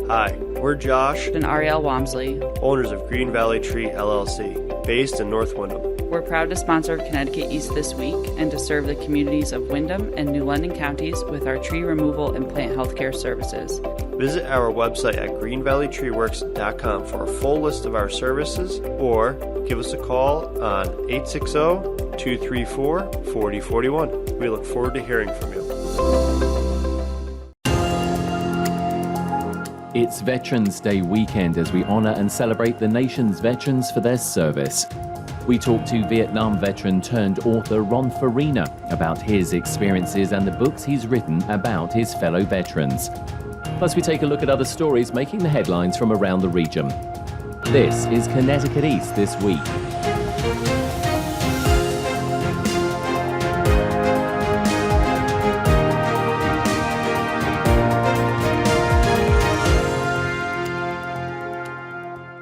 Hi, we're Josh and Ariel Wamsley, owners of Green Valley Tree LLC, based in North Windham. We're proud to sponsor Connecticut East This Week and to serve the communities of Windham and New London counties with our tree removal and plant healthcare services. Visit our website at greenvalleytreeworks.com for a full list of our services, or give us a call on 860-234-4041. We look forward to hearing from you. It's Veterans Day weekend as we honor and celebrate the nation's veterans for their service. We talk to Vietnam veteran turned author Ron Farina about his experiences and the books he's written about his fellow veterans. Plus, we take a look at other stories making the headlines from around the region. This is Connecticut East This Week.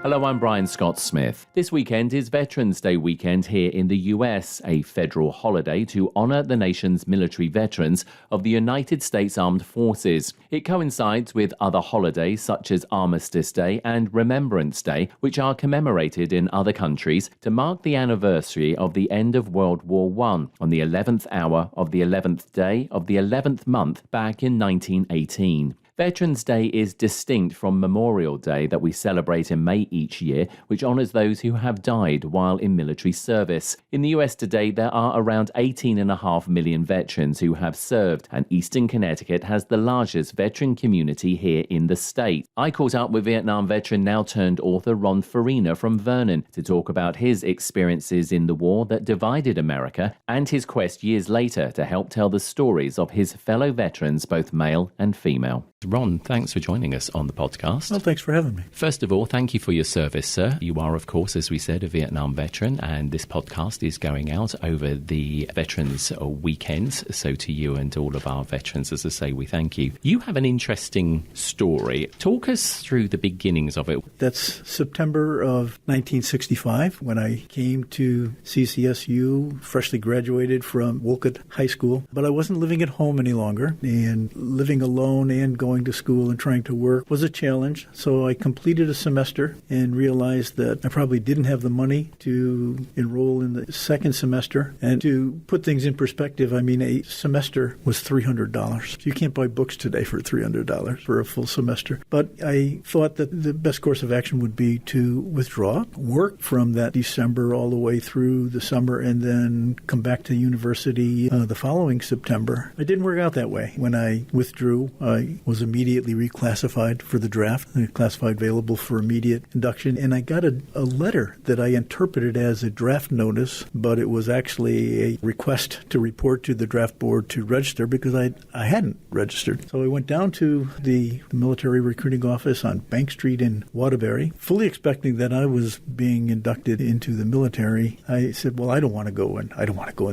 Hello, I'm Brian Scott Smith. This weekend is Veterans Day weekend here in the US, a federal holiday to honor the nation's military veterans of the United States Armed Forces. It coincides with other holidays such as Armistice Day and Remembrance Day, which are commemorated in other countries to mark the anniversary of the end of World War I on the 11th hour of the 11th day of the 11th month back in 1918. Veterans Day is distinct from Memorial Day that we celebrate in May each year, which honours those who have died while in military service. In the US today, there are around 18.5 million veterans who have served, and Eastern Connecticut has the largest veteran community here in the state. I caught up with Vietnam veteran now turned author Ron Farina from Vernon to talk about his experiences in the war that divided America and his quest years later to help tell the stories of his fellow veterans, both male and female. Ron, thanks for joining us on the podcast. Well, thanks for having me. First of all, thank you for your service, sir. You are, of course, as we said, a Vietnam veteran, and this podcast is going out over the Veterans Weekends. So to you and all of our veterans, as I say, we thank you. You have an interesting story. Talk us through the beginnings of it. That's September of 1965 when I came to CCSU, freshly graduated from Wolcott High School. But I wasn't living at home any longer, and living alone and going to school and trying to work was a challenge. So I completed a semester and realized that I probably didn't have the money to enroll in the second semester. And to put things in perspective, I mean, a semester was $300. You can't buy books today for $300 for a full semester. But I thought that the best course of action would be to withdraw, work from that December all the way through the summer, and then come back to university the following September. It didn't work out that way. When I withdrew, I was immediately reclassified for the draft, classified available for immediate induction, and I got a letter that I interpreted as a draft notice, but it was actually a request to report to the draft board to register because I hadn't registered. So I went down to the military recruiting office on Bank Street in Waterbury, fully expecting that I was being inducted into the military. I said, well, I don't want to go in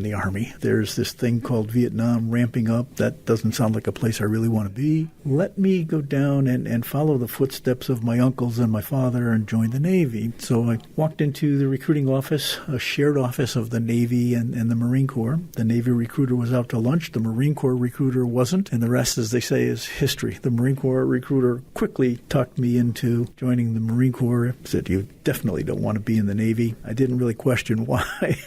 the Army. There's this thing called Vietnam ramping up. That doesn't sound like a place I really want to be. Let me go down and follow the footsteps of my uncles and my father and join the Navy. So I walked into the recruiting office, a shared office of the Navy and the Marine Corps. The Navy recruiter was out to lunch. The Marine Corps recruiter wasn't. And the rest, as they say, is history. The Marine Corps recruiter quickly talked me into joining the Marine Corps. Said, you definitely don't want to be in the Navy. I didn't really question why.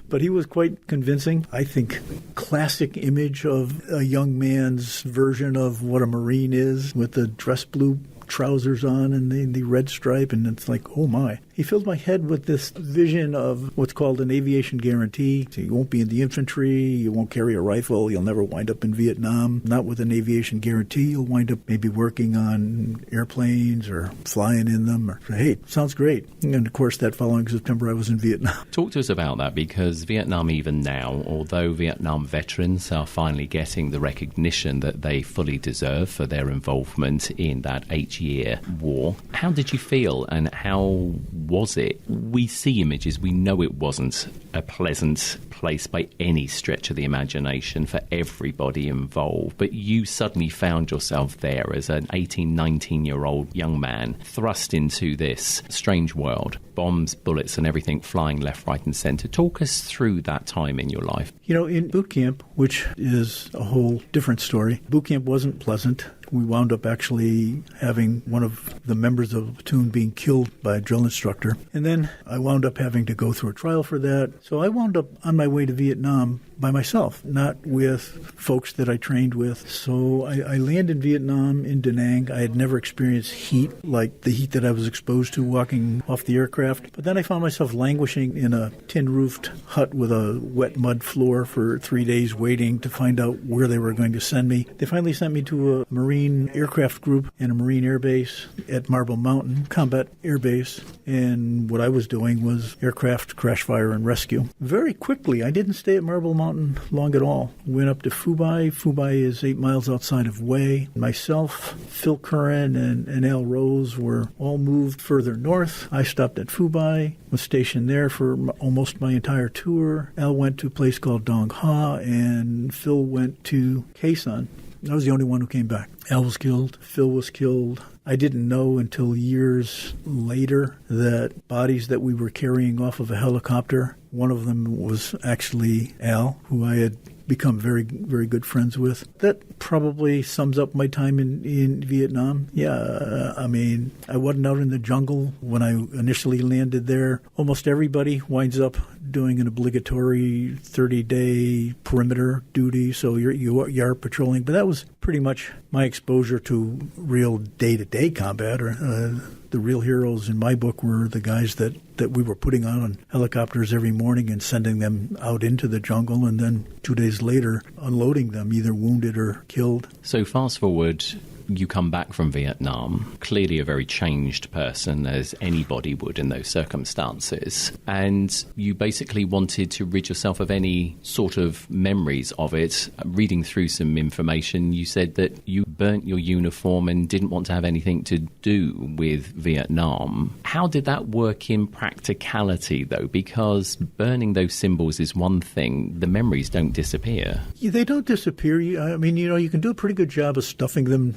But he was quite convincing. I think classic image of a young man's version of what a Marine is, with the dress blue trousers on and the red stripe, and it's like, oh my. He filled my head with this vision of what's called an aviation guarantee. So you won't be in the infantry, you won't carry a rifle, you'll never wind up in Vietnam. Not with an aviation guarantee, you'll wind up maybe working on airplanes or flying in them. Or, hey, sounds great. And of course, that following September, I was in Vietnam. Talk to us about that, because Vietnam, even now, although Vietnam veterans are finally getting the recognition that they fully deserve for their involvement in that 8-year war, how did you feel and how was it? We see images, we know it wasn't a pleasant place by any stretch of the imagination for everybody involved, but you suddenly found yourself there as an 18, 19-year-old young man thrust into this strange world. Bombs, bullets and everything flying left, right and centre. Talk us through that time in your life. You know, in boot camp, which is a whole different story, boot camp wasn't pleasant. We wound up actually having one of the members of the platoon being killed by a drill instructor. And then I wound up having to go through a trial for that. So I wound up on my way to Vietnam by myself, not with folks that I trained with. So I landed in Vietnam, in Da Nang. I had never experienced heat like the heat that I was exposed to walking off the aircraft. But then I found myself languishing in a tin-roofed hut with a wet mud floor for 3 days waiting to find out where they were going to send me. They finally sent me to a Marine aircraft group and a Marine air base at Marble Mountain Combat Air Base. And what I was doing was aircraft crash, fire, and rescue. Very quickly, I didn't stay at Marble Mountain long at all. Went up to Phu-Bai. Phu-Bai is 8 miles outside of Hue. Myself, Phil Curran, and Al Rose were all moved further north. I stopped at Phu-Bai, was stationed there for almost my entire tour. Al went to a place called Dong Ha, and Phil went to Khe Sanh. I was the only one who came back. Al was killed. Phil was killed. I didn't know until years later that bodies that we were carrying off of a helicopter, one of them was actually Al, who I had become very, very good friends with. That probably sums up my time in Vietnam. Yeah, I mean, I wasn't out in the jungle when I initially landed there. Almost everybody winds up doing an obligatory 30-day perimeter duty, so you are patrolling. But that was pretty much my exposure to real day-to-day combat. The real heroes in my book were the guys that we were putting on helicopters every morning and sending them out into the jungle, and then 2 days later unloading them, either wounded or killed. So fast forward, you come back from Vietnam, clearly a very changed person, as anybody would in those circumstances. And you basically wanted to rid yourself of any sort of memories of it. Reading through some information, you said that you burnt your uniform and didn't want to have anything to do with Vietnam. How did that work in practicality, though? Because burning those symbols is one thing. The memories don't disappear. Yeah, they don't disappear. I mean, you can do a pretty good job of stuffing them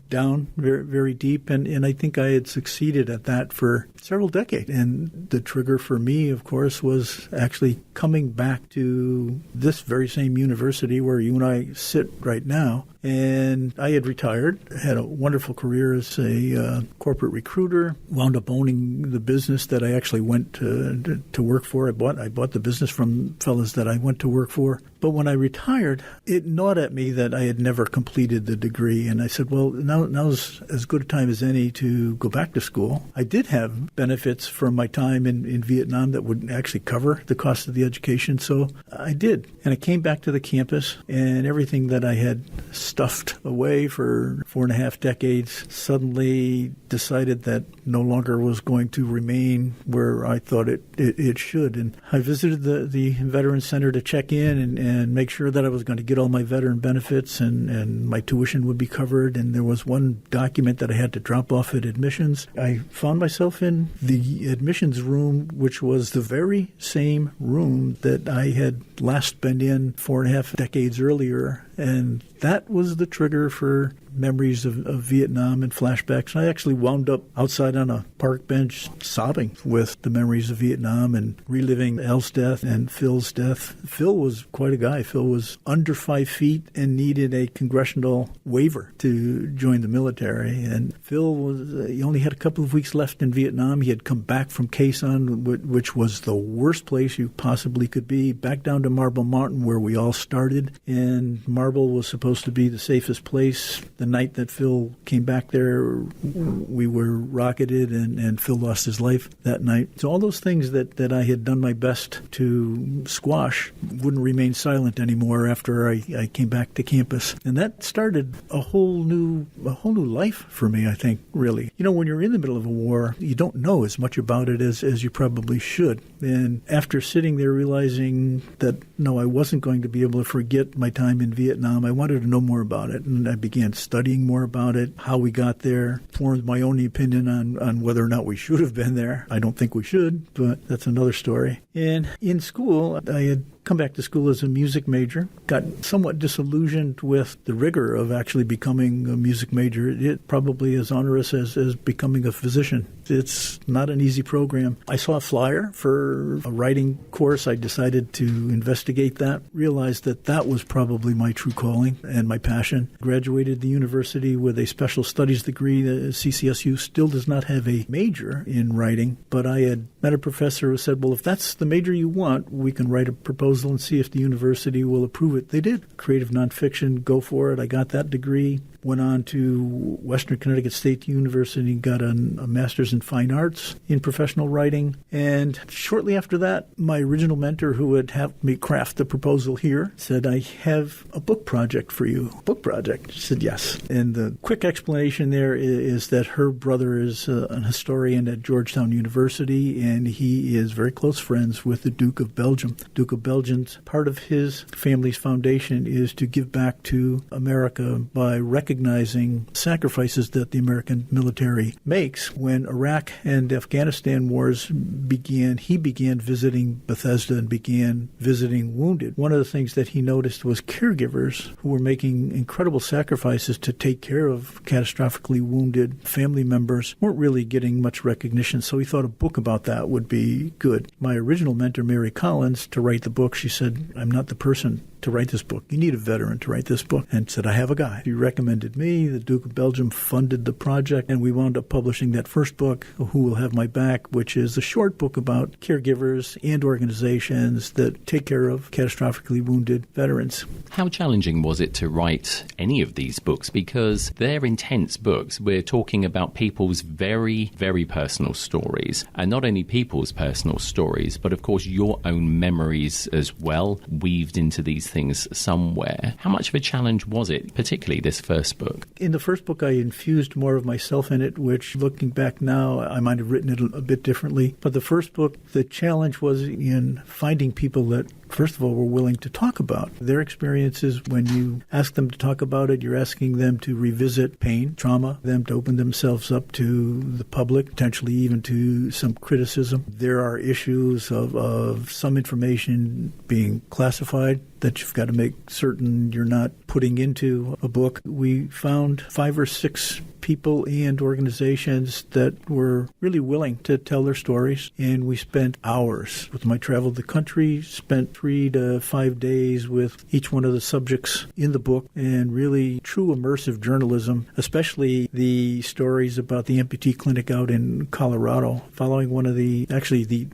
down very, very deep, and I think I had succeeded at that for several decades. And the trigger for me, of course, was actually coming back to this very same university where you and I sit right now. And I had retired, had a wonderful career as a corporate recruiter, wound up owning the business that I actually went to work for. I bought the business from fellas that I went to work for. But when I retired, it gnawed at me that I had never completed the degree. And I said, well, now's as good a time as any to go back to school. I did have benefits from my time in Vietnam that would actually cover the cost of the education. So I did. And I came back to the campus, and everything that I had stuffed away for 4.5 decades suddenly decided that no longer was going to remain where I thought it should. And I visited the Veterans Center to check in and make sure that I was going to get all my veteran benefits and my tuition would be covered. And there was one document that I had to drop off at admissions. I found myself in the admissions room, which was the very same room that I had last been in 4.5 decades earlier. And that was the trigger for memories of Vietnam and flashbacks. I actually wound up outside on a park bench sobbing with the memories of Vietnam and reliving Al's death and Phil's death. Phil was quite a guy. Phil was under 5 feet and needed a congressional waiver to join the military. And Phil he only had a couple of weeks left in Vietnam. He had come back from Khe Sanh, which was the worst place you possibly could be, back down to Marble Mountain where we all started. And Marble was supposed to be the safest place. The night that Phil came back there, we were rocketed, and Phil lost his life that night. So all those things that I had done my best to squash wouldn't remain silent anymore after I came back to campus. And that started a whole new life for me, I think, really. You know, when you're in the middle of a war, you don't know as much about it as you probably should. And after sitting there realizing that, no, I wasn't going to be able to forget my time in Vietnam, I wanted to know more about it. And I began studying more about it, how we got there, formed my own opinion on whether or not we should have been there. I don't think we should, but that's another story. And in school, I had come back to school as a music major, got somewhat disillusioned with the rigor of actually becoming a music major. It probably as onerous as becoming a physician. It's not an easy program. I saw a flyer for a writing course. I decided to investigate that, realized that that was probably my true calling and my passion. Graduated the university with a special studies degree. The CCSU still does not have a major in writing, but I had met a professor who said, well, if that's the major you want, we can write a proposal and see if the university will approve it. They did. Creative nonfiction, go for it. I got that degree. Went on to Western Connecticut State University, got a master's in fine arts in professional writing. And shortly after that, my original mentor who had helped me craft the proposal here said, I have a book project for you. Book project? She said, yes. And the quick explanation there is that her brother is an historian at Georgetown University, and he is very close friends with the Duke of Belgium. Duke of Belgium's part of his family's foundation is to give back to America by recognizing sacrifices that the American military makes. When Iraq and Afghanistan wars began, he began visiting Bethesda and began visiting wounded. One of the things that he noticed was caregivers who were making incredible sacrifices to take care of catastrophically wounded family members weren't really getting much recognition, so he thought a book about that would be good. My original mentor, Mary Collins, to write the book, she said, I'm not the person to write this book. You need a veteran to write this book. And said, I have a guy. He recommended me. The Duke of Belgium funded the project, and we wound up publishing that first book, Who Will Have My Back, which is a short book about caregivers and organizations that take care of catastrophically wounded veterans. How challenging was it to write any of these books? Because they're intense books. We're talking about people's very, very personal stories. And not only people's personal stories, but of course your own memories as well, weaved into these things somewhere. How much of a challenge was it, particularly this first book? In the first book, I infused more of myself in it, which, looking back now, I might have written it a bit differently. But the first book, the challenge was in finding people that, first of all, were willing to talk about their experiences. When you ask them to talk about it, you're asking them to revisit pain, trauma, them to open themselves up to the public, potentially even to some criticism. There are issues of some information being classified that you've got to make certain you're not putting into a book. We found 5 or 6 people and organizations that were really willing to tell their stories, and we spent hours with them. I traveled the country, spent 3 to 5 days with each one of the subjects in the book, and really true immersive journalism, especially the stories about the amputee clinic out in Colorado, following one of the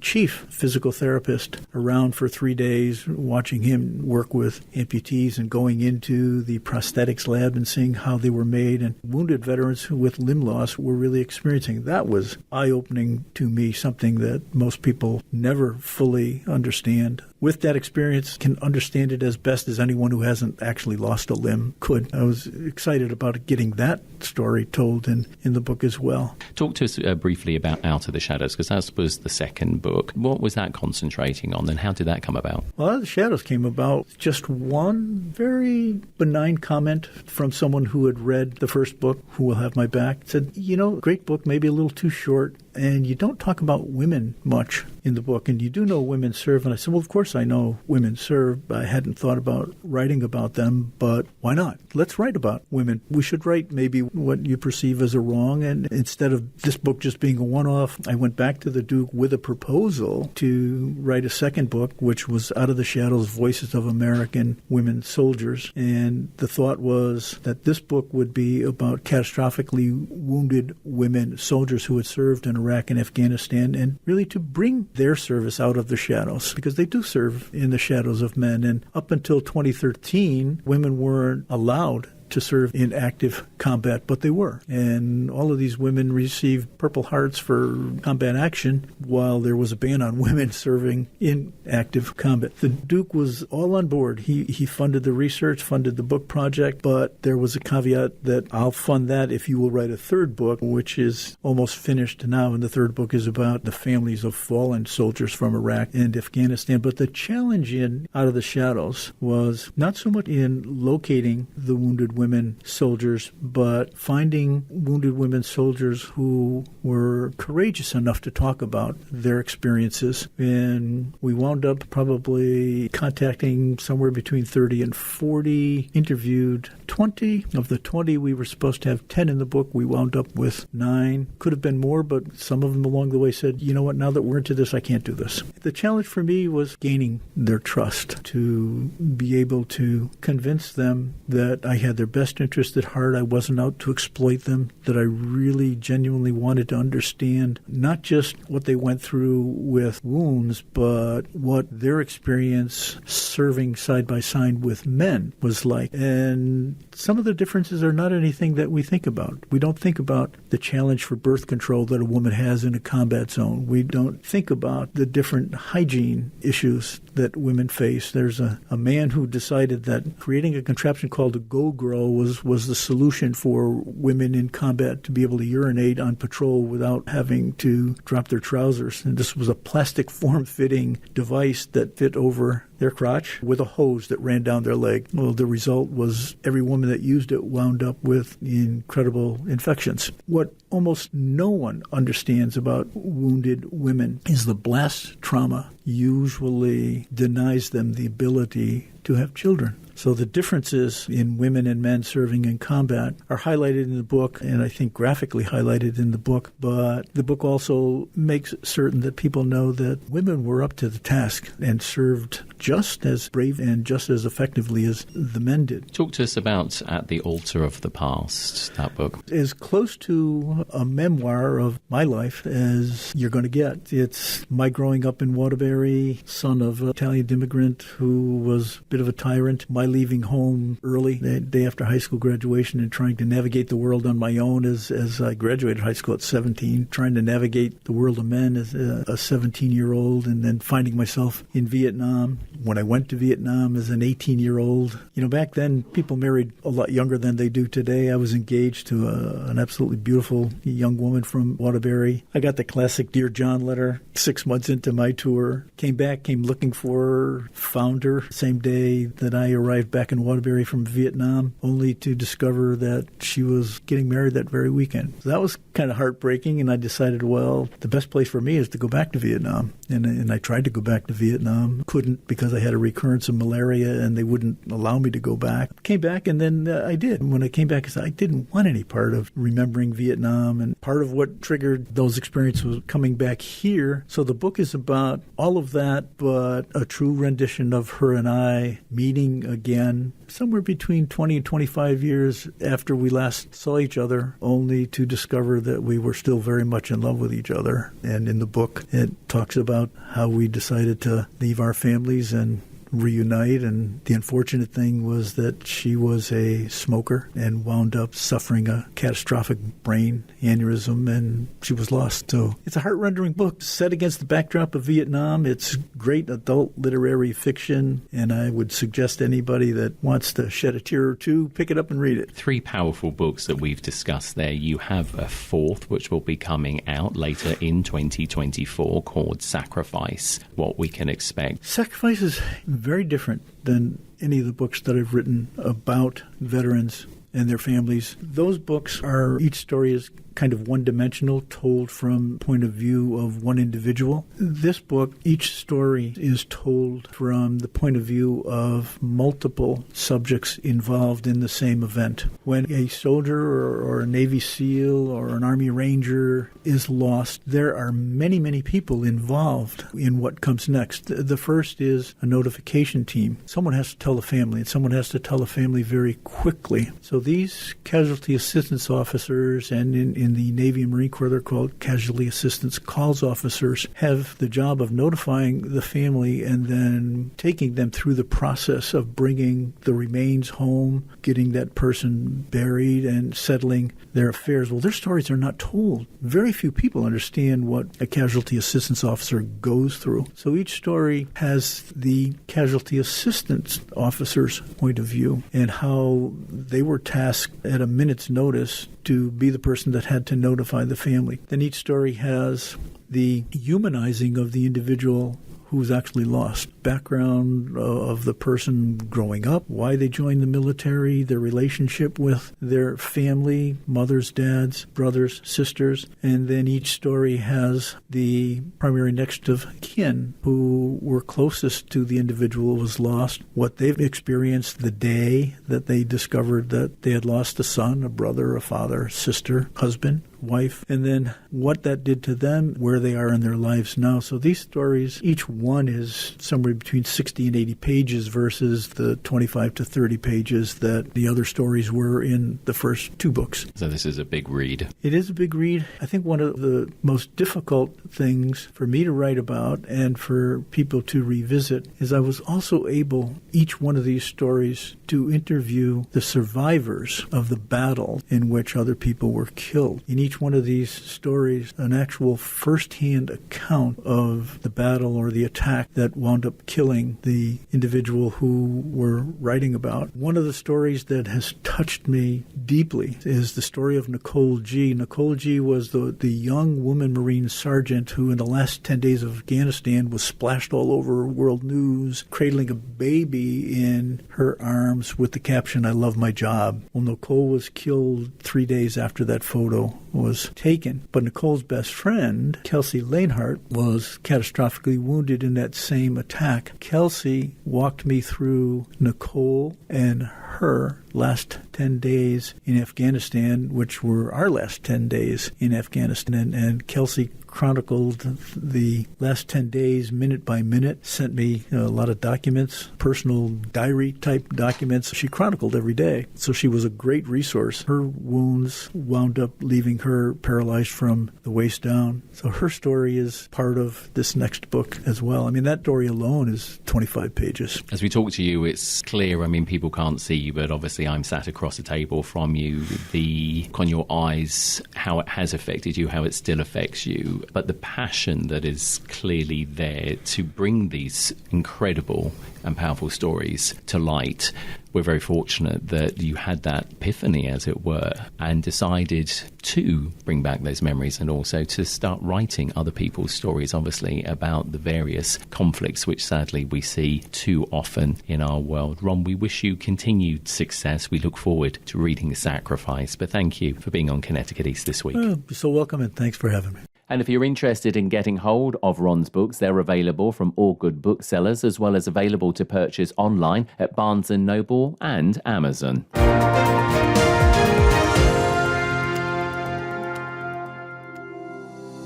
chief physical therapist around for 3 days, watching him work with amputees and going into the prosthetics lab and seeing how they were made, and wounded veterans with limb loss were really experiencing. That was eye-opening to me, something that most people never fully understand. With that experience, can understand it as best as anyone who hasn't actually lost a limb could. I was excited about getting that story told in the book as well. Talk to us briefly about Out of the Shadows, because that was the second book. What was that concentrating on, and how did that come about? Well, Out of the Shadows came about just one very benign comment from someone who had read the first book, Who Will Have My Back. Said, great book, maybe a little too short, and you don't talk about women much in the book, and you do know women serve. And I said, well, of course I know women serve. I hadn't thought about writing about them, but why not? Let's write about women. We should write maybe what you perceive as a wrong, and instead of this book just being a one-off, I went back to the Duke with a proposal to write a second book, which was Out of the Shadows, Voices of American Women Soldiers. And the thought was that this book would be about catastrophically wounded women soldiers who had served in Iraq and Afghanistan, and really to bring their service out of the shadows, because they do serve in the shadows of men. And up until 2013, women weren't allowed to serve in active combat, but they were. And all of these women received Purple Hearts for combat action, while there was a ban on women serving in active combat. The Duke was all on board. He funded the research, funded the book project, but there was a caveat that I'll fund that if you will write a third book, which is almost finished now. And the third book is about the families of fallen soldiers from Iraq and Afghanistan. But the challenge in Out of the Shadows was not so much in locating the wounded women, women soldiers, but finding wounded women soldiers who were courageous enough to talk about their experiences. And we wound up probably contacting somewhere between 30 and 40, interviewed 20. Of the 20, we were supposed to have 10 in the book. We wound up with 9. Could have been more, but some of them along the way said, you know what, now that we're into this, I can't do this. The challenge for me was gaining their trust, to be able to convince them that I had their best interest at heart, I wasn't out to exploit them, that I really genuinely wanted to understand not just what they went through with wounds, but what their experience serving side by side with men was like. And some of the differences are not anything that we think about. We don't think about the challenge for birth control that a woman has in a combat zone. We don't think about the different hygiene issues that women face. There's a man who decided that creating a contraption called a go-grow was the solution for women in combat to be able to urinate on patrol without having to drop their trousers. And this was a plastic form-fitting device that fit over their crotch with a hose that ran down their leg. Well, the result was every woman that used it wound up with incredible infections. What almost no one understands about wounded women is the blast trauma usually denies them the ability to have children. So the differences in women and men serving in combat are highlighted in the book, and I think graphically highlighted in the book. But the book also makes certain that people know that women were up to the task and served just as brave and just as effectively as the men did. Talk to us about At the Altar of the Past, that book. As close to a memoir of my life as you're going to get. It's my growing up in Waterbury, son of an Italian immigrant who was a bit of a tyrant. My leaving home early, the day after high school graduation, and trying to navigate the world on my own as I graduated high school at 17, trying to navigate the world of men as a 17-year-old, and then finding myself in Vietnam. When I went to Vietnam as an 18-year-old, back then people married a lot younger than they do today. I was engaged to an absolutely beautiful young woman from Waterbury. I got the classic Dear John letter 6 months into my tour. Came looking for her, found her same day that I arrived back in Waterbury from Vietnam, only to discover that she was getting married that very weekend. So that was kind of heartbreaking, and I decided, well, the best place for me is to go back to Vietnam. And I tried to go back to Vietnam. Couldn't, because I had a recurrence of malaria, and they wouldn't allow me to go back. Came back, and then I did. When I came back, I didn't want any part of remembering Vietnam, and part of what triggered those experiences was coming back here. So the book is about all of that, but a true rendition of her and I meeting again somewhere between 20 and 25 years after we last saw each other, only to discover that we were still very much in love with each other. And in the book, it talks about how we decided to leave our families and reunite, and the unfortunate thing was that she was a smoker and wound up suffering a catastrophic brain aneurysm, and she was lost. So it's a heart-rending book set against the backdrop of Vietnam. It's great adult literary fiction, and I would suggest anybody that wants to shed a tear or two, pick it up and read it. 3 powerful books that we've discussed there. You have a 4th, which will be coming out later in 2024, called Sacrifice. What we can expect. Sacrifice is very different than any of the books that I've written about veterans and their families. Those books are, each story is kind of one-dimensional, told from the point of view of one individual. This book, each story is told from the point of view of multiple subjects involved in the same event. When a soldier or a Navy SEAL or an Army Ranger is lost, there are many, many people involved in what comes next. The first is a notification team. Someone has to tell the family, and someone has to tell the family very quickly. So these casualty assistance officers, and in the Navy and Marine Corps, they're called casualty assistance calls officers, have the job of notifying the family and then taking them through the process of bringing the remains home, getting that person buried, and settling their affairs. Well, their stories are not told. Very few people understand what a casualty assistance officer goes through. So each story has the casualty assistance officer's point of view and how they were tasked at a minute's notice to be the person that had to notify the family. Then each story has the humanizing of the individual who's actually lost. background of the person growing up, why they joined the military, their relationship with their family, mothers, dads, brothers, sisters, and then each story has the primary next of kin who were closest to the individual who was lost, what they've experienced the day that they discovered that they had lost a son, a brother, a father, sister, husband, wife, and then what that did to them, where they are in their lives now. So these stories, each one is somewhere between 60 and 80 pages versus the 25 to 30 pages that the other stories were in the first two books. So this is a big read. It is a big read. I think one of the most difficult things for me to write about and for people to revisit is I was also able, each one of these stories, to interview the survivors of the battle in which other people were killed. In each one of these stories, an actual first-hand account of the battle or the attack that wound up killing the individual who we're writing about. One of the stories that has touched me deeply is the story of Nicole G. Nicole G. was the young woman Marine sergeant who in the last 10 days of Afghanistan was splashed all over world news, cradling a baby in her arms with the caption, "I love my job." Well, Nicole was killed 3 days after that photo was taken. But Nicole's best friend, Kelsey Lanehart, was catastrophically wounded in that same attack. Kelsey walked me through Nicole and her last 10 days in Afghanistan, which were our last 10 days in Afghanistan. And Kelsey chronicled the last 10 days minute by minute, sent me a lot of documents, personal diary-type documents. She chronicled every day, so she was a great resource. Her wounds wound up leaving her paralyzed from the waist down. So her story is part of this next book as well. I mean, that story alone is 25 pages. As we talk to you, it's clear, I mean, people can't see you, but obviously I'm sat across the table from you. The look on your eyes, how it has affected you, how it still affects you, but the passion that is clearly there to bring these incredible and powerful stories to light. We're very fortunate that you had that epiphany, as it were, and decided to bring back those memories and also to start writing other people's stories, obviously, about the various conflicts which sadly we see too often in our world. Ron, we wish you continued success. We look forward to reading The Sacrifice, but thank you for being on Connecticut East this week. You're so welcome, and thanks for having me. And if you're interested in getting hold of Ron's books, they're available from all good booksellers, as well as available to purchase online at Barnes & Noble and Amazon.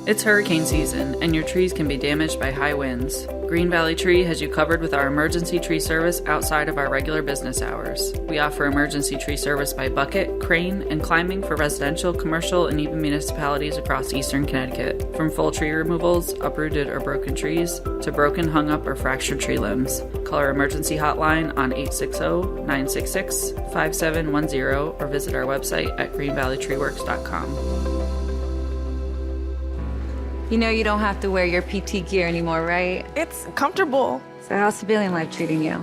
It's hurricane season, and your trees can be damaged by high winds. Green Valley Tree has you covered with our emergency tree service outside of our regular business hours. We offer emergency tree service by bucket, crane, and climbing for residential, commercial, and even municipalities across eastern Connecticut. From full tree removals, uprooted or broken trees, to broken, hung up, or fractured tree limbs. Call our emergency hotline on 860-966-5710 or visit our website at greenvalleytreeworks.com. You know you don't have to wear your PT gear anymore, right? It's comfortable. So how's civilian life treating you?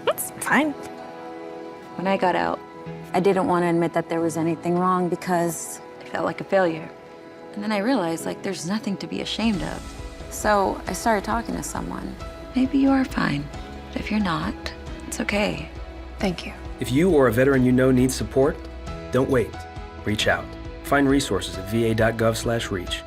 It's fine. When I got out, I didn't want to admit that there was anything wrong because I felt like a failure. And then I realized, there's nothing to be ashamed of. So I started talking to someone. Maybe you are fine, but if you're not, it's okay. Thank you. If you or a veteran you know needs support, don't wait. Reach out. Find resources at va.gov/reach.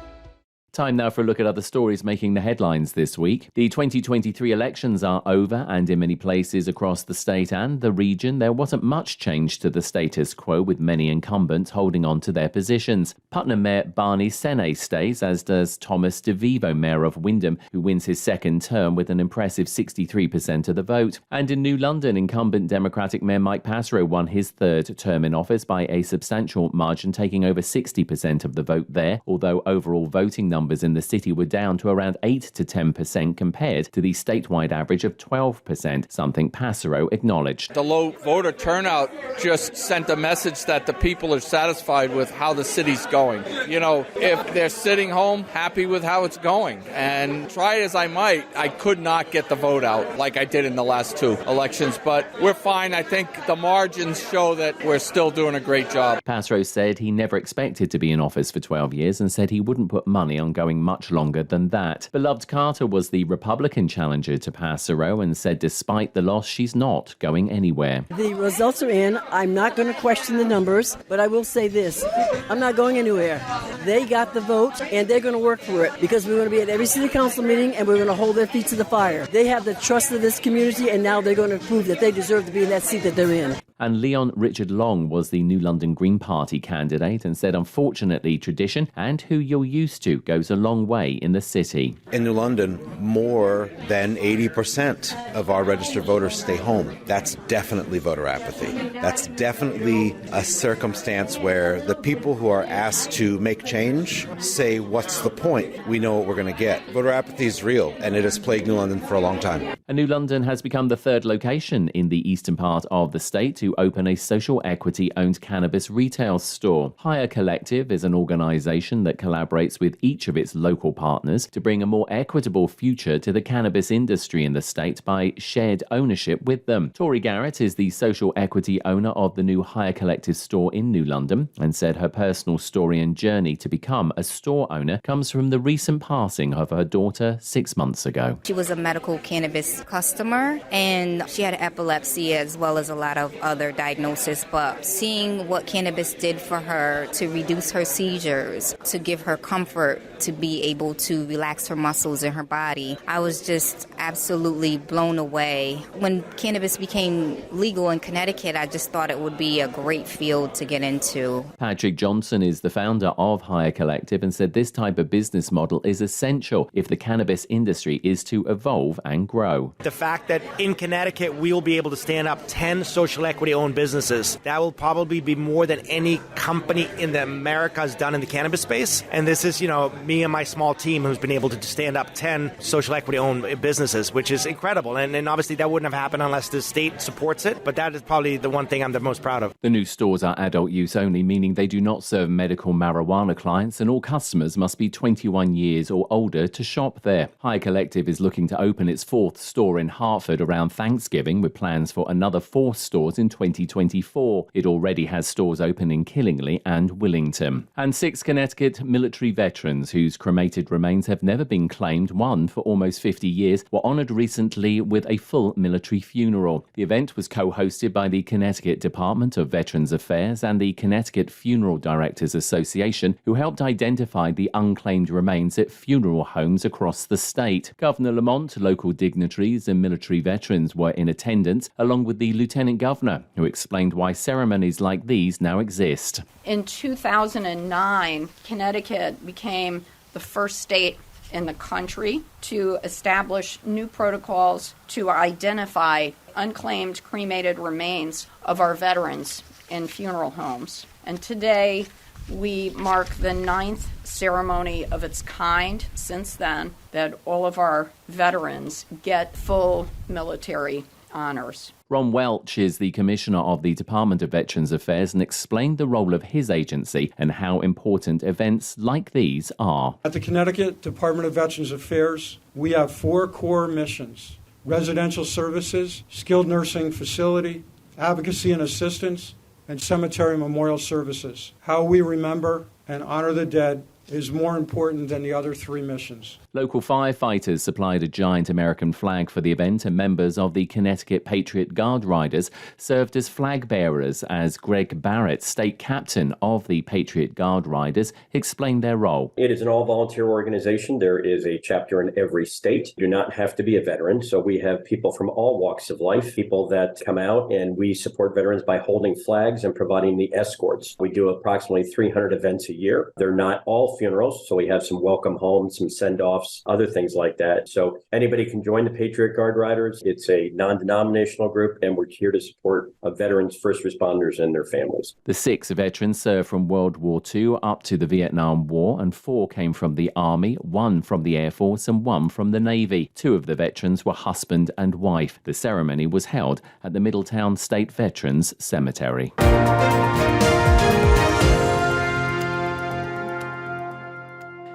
Time now for a look at other stories making the headlines this week. The 2023 elections are over, and in many places across the state and the region, there wasn't much change to the status quo, with many incumbents holding on to their positions. Putnam Mayor Barney Sene stays, as does Thomas DeVivo, Mayor of Windham, who wins his second term with an impressive 63% of the vote. And in New London, incumbent Democratic Mayor Mike Passero won his third term in office by a substantial margin, taking over 60% of the vote there, although overall voting numbers in the city were down to around 8 to 10% compared to the statewide average of 12%, something Passero acknowledged. The low voter turnout just sent a message that the people are satisfied with how the city's going. You know, if they're sitting home happy with how it's going, and try as I might, I could not get the vote out like I did in the last two elections, but we're fine. I think the margins show that we're still doing a great job. Passero said he never expected to be in office for 12 years and said he wouldn't put money on going much longer than that. Beloved Carter was the Republican challenger to Passero and said despite the loss, she's not going anywhere. The results are in. I'm not going to question the numbers, but I will say this. I'm not going anywhere. They got the vote, and they're going to work for it because we're going to be at every city council meeting, and we're going to hold their feet to the fire. They have the trust of this community, and now they're going to prove that they deserve to be in that seat that they're in. And Leon Richard Long was the New London Green Party candidate and said, unfortunately, tradition and who you're used to goes a long way in the city. In New London, more than 80% of our registered voters stay home. That's definitely voter apathy. That's definitely a circumstance where the people who are asked to make change say, what's the point? We know what we're going to get. Voter apathy is real, and it has plagued New London for a long time. And New London has become the third location in the eastern part of the state to open a social equity-owned cannabis retail store. Hire Collective is an organisation that collaborates with each of its local partners to bring a more equitable future to the cannabis industry in the state by shared ownership with them. Tori Garrett is the social equity owner of the new Hire Collective store in New London and said her personal story and journey to become a store owner comes from the recent passing of her daughter 6 months ago. She was a medical cannabis customer and she had epilepsy as well as a lot of other diagnosis, but seeing what cannabis did for her to reduce her seizures, to give her comfort, to be able to relax her muscles in her body, I was just absolutely blown away. When cannabis became legal in Connecticut, I just thought it would be a great field to get into. Patrick Johnson is the founder of Hire Collective and said this type of business model is essential if the cannabis industry is to evolve and grow. The fact that in Connecticut we will be able to stand up 10 social equity-owned businesses, that will probably be more than any company in the America has done in the cannabis space. And this is, me and my small team who's been able to stand up 10 social equity-owned businesses, which is incredible. And obviously that wouldn't have happened unless the state supports it, but that is probably the one thing I'm the most proud of. The new stores are adult use only, meaning they do not serve medical marijuana clients, and all customers must be 21 years or older to shop there. Hire Collective is looking to open its fourth store in Hartford around Thanksgiving, with plans for another 4 stores in 2024. It already has stores open in Killingly and Willington. And 6 Connecticut military veterans whose cremated remains have never been claimed, one for almost 50 years, were honoured recently with a full military funeral. The event was co-hosted by the Connecticut Department of Veterans Affairs and the Connecticut Funeral Directors Association, who helped identify the unclaimed remains at funeral homes across the state. Governor Lamont, local dignitaries and military veterans were in attendance, along with the Lieutenant Governor, who explained why ceremonies like these now exist. In 2009, Connecticut became the first state in the country to establish new protocols to identify unclaimed cremated remains of our veterans in funeral homes. And today, we mark the 9th ceremony of its kind since then that all of our veterans get full military honors. Ron Welch is the Commissioner of the Department of Veterans Affairs and explained the role of his agency and how important events like these are. At the Connecticut Department of Veterans Affairs, we have 4 core missions: residential services, skilled nursing facility, advocacy and assistance, and cemetery memorial services. How we remember and honor the dead is more important than the other 3 missions. Local firefighters supplied a giant American flag for the event, and members of the Connecticut Patriot Guard Riders served as flag bearers as Greg Barrett, state captain of the Patriot Guard Riders, explained their role. It is an all-volunteer organization. There is a chapter in every state. You do not have to be a veteran, so we have people from all walks of life, people that come out, and we support veterans by holding flags and providing the escorts. We do approximately 300 events a year. They're not all funerals, so we have some welcome homes, some send-offs, other things like that. So anybody can join the Patriot Guard Riders. It's a non-denominational group, and we're here to support veterans, first responders, and their families. The 6 veterans served from World War II up to the Vietnam War, and 4 came from the Army, 1 from the Air Force, and 1 from the Navy. 2 of the veterans were husband and wife. The ceremony was held at the Middletown State Veterans Cemetery.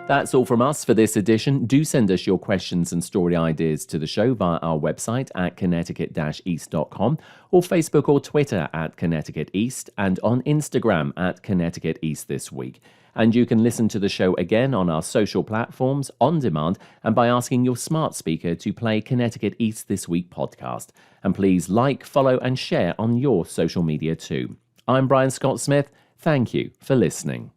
That's all from us for this edition. Do send us your questions and story ideas to the show via our website at connecticut-east.com or Facebook or Twitter at Connecticut East and on Instagram at Connecticut East This Week. And you can listen to the show again on our social platforms, on demand, and by asking your smart speaker to play Connecticut East This Week podcast. And please like, follow, and share on your social media too. I'm Brian Scott Smith. Thank you for listening.